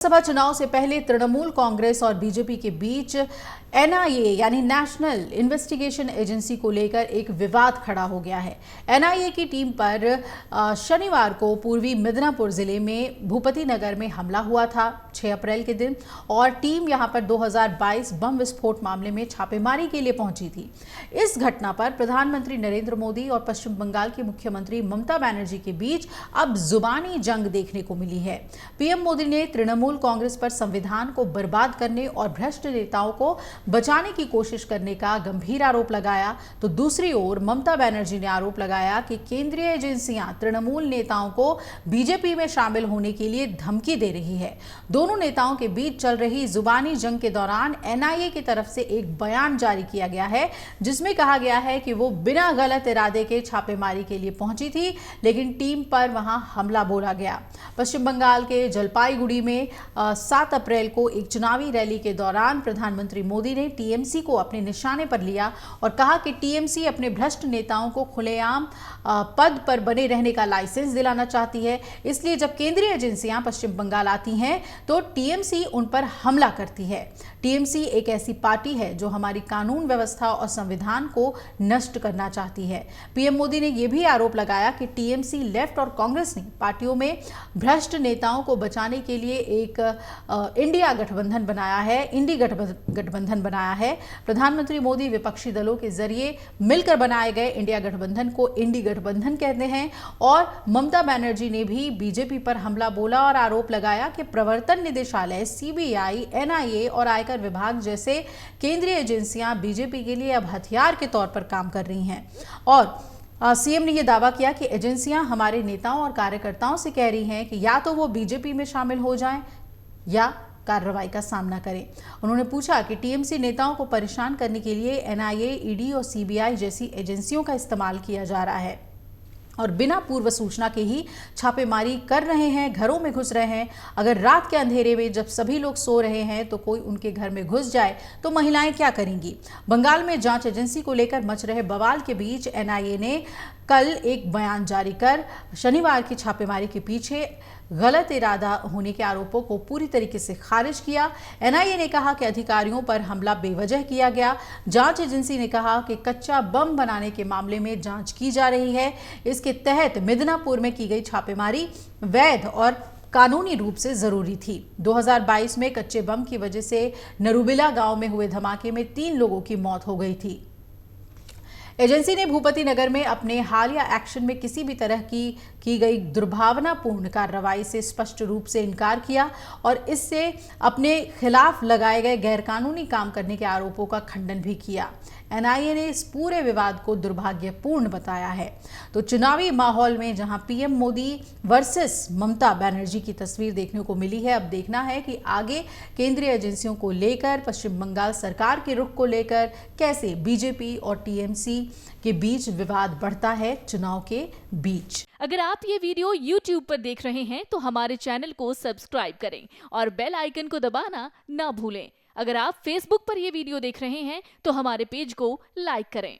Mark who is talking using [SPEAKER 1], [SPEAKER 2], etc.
[SPEAKER 1] लोकसभा चुनाव से पहले तृणमूल कांग्रेस और बीजेपी के बीच एनआईए यानी नेशनल इन्वेस्टिगेशन एजेंसी को लेकर एक विवाद खड़ा हो गया है। एनआईए की टीम पर शनिवार को पूर्वी मिदनापुर जिले में भूपति नगर में हमला हुआ था 6 अप्रैल के दिन, और टीम यहां पर 2022 बम विस्फोट मामले में छापेमारी के लिए पहुंची थी। इस घटना पर प्रधानमंत्री नरेंद्र मोदी और पश्चिम बंगाल की मुख्यमंत्री ममता बनर्जी के बीच अब जुबानी जंग देखने को मिली है। पीएम मोदी ने तृणमूल कांग्रेस पर संविधान को बर्बाद करने और भ्रष्ट नेताओं को बचाने की कोशिश करने का गंभीर आरोप लगाया, तो दूसरी ओर ममता बनर्जी ने आरोप लगाया कि केंद्रीय एजेंसियां तृणमूल नेताओं को बीजेपी में शामिल होने के लिए धमकी दे रही है। दोनों नेताओं के बीच चल रही जुबानी जंग के दौरान एनआईए की तरफ से एक बयान जारी किया गया है, जिसमें कहा गया है कि वो बिना गलत इरादे के छापेमारी के लिए पहुंची थी, लेकिन टीम पर वहां हमला बोला गया। पश्चिम बंगाल के जलपाईगुड़ी में 7 अप्रैल को एक चुनावी रैली के दौरान प्रधानमंत्री मोदी ने टीएमसी को अपने निशाने पर लिया और कहा कि टीएमसी अपने भ्रष्ट नेताओं को खुलेआम पद पर बने रहने का लाइसेंस दिलाना चाहती है, इसलिए जब केंद्रीय एजेंसियां पश्चिम बंगाल आती हैं तो टीएमसी उन पर हमला करती है। टीएमसी एक ऐसी पार्टी है जो हमारी कानून व्यवस्था और संविधान को नष्ट करना चाहती है। पीएम मोदी ने यह भी आरोप लगाया कि टीएमसी, लेफ्ट और कांग्रेस ने पार्टियों में भ्रष्ट नेताओं को बचाने के लिए एक इंडिया गठबंधन बनाया है। प्रधानमंत्री मोदी विपक्षी दलों के जरिए मिलकर बनाए गए इंडिया गठबंधन को इंडी गठबंधन कहते हैं, और ममता बनर्जी ने भी बीजेपी पर हमला बोला और आरोप लगाया कि प्रवर्तन निदेशालय, सीबीआई, एनआईए और आयकर विभाग जैसे केंद्रीय एजेंसियां बीजेपी के लिए अब हथियार के तौर पर काम कर रही हैं। और सीएम ने यह दावा किया कि एजेंसियां हमारे नेताओं और कार्यकर्ताओं से कह रही हैं कि या तो वो बीजेपी में शामिल हो जाएं या कार्रवाई का सामना करें। उन्होंने पूछा कि टीएमसी नेताओं को परेशान करने के लिए एनआईए, ईडी और सीबीआई जैसी एजेंसियों का इस्तेमाल किया जा रहा है और बिना पूर्व सूचना के ही छापेमारी कर रहे हैं, घरों में घुस रहे हैं। अगर रात के अंधेरे में जब सभी लोग सो रहे हैं तो कोई उनके घर में घुस जाए तो महिलाएं क्या करेंगी। बंगाल में जांच एजेंसी को लेकर मच रहे बवाल के बीच एनआईए ने कल एक बयान जारी कर शनिवार की छापेमारी के पीछे गलत इरादा होने के आरोपों को पूरी तरीके से खारिज किया। एनआईए ने कहा कि अधिकारियों पर हमला बेवजह किया गया। जांच एजेंसी ने कहा कि कच्चा बम बनाने के मामले में जांच की जा रही है। इसके तहत मिदनापुर में की गई छापेमारी वैध और कानूनी रूप से जरूरी थी। 2022 में कच्चे बम की वजह से नरूबिला गांव में हुए धमाके में 3 लोगों की मौत हो गई थी। एजेंसी ने भूपति नगर में अपने हालिया एक्शन में किसी भी तरह की गई दुर्भावनापूर्ण कार्रवाई से स्पष्ट रूप से इनकार किया और इससे अपने खिलाफ लगाए गए गैरकानूनी काम करने के आरोपों का खंडन भी किया। एनआईए ने इस पूरे विवाद को दुर्भाग्यपूर्ण बताया है। तो चुनावी माहौल में जहां पीएम मोदी वर्सेस ममता बनर्जी की तस्वीर देखने को मिली है, अब देखना है कि आगे केंद्रीय एजेंसियों को लेकर, पश्चिम बंगाल सरकार के रुख को लेकर कैसे बीजेपी और टीएमसी के बीच विवाद बढ़ता है चुनाव के बीच।
[SPEAKER 2] अगर आप ये वीडियो YouTube पर देख रहे हैं तो हमारे चैनल को सब्सक्राइब करें और बेल आइकन को दबाना ना भूलें। अगर आप Facebook पर ये वीडियो देख रहे हैं तो हमारे पेज को लाइक करें।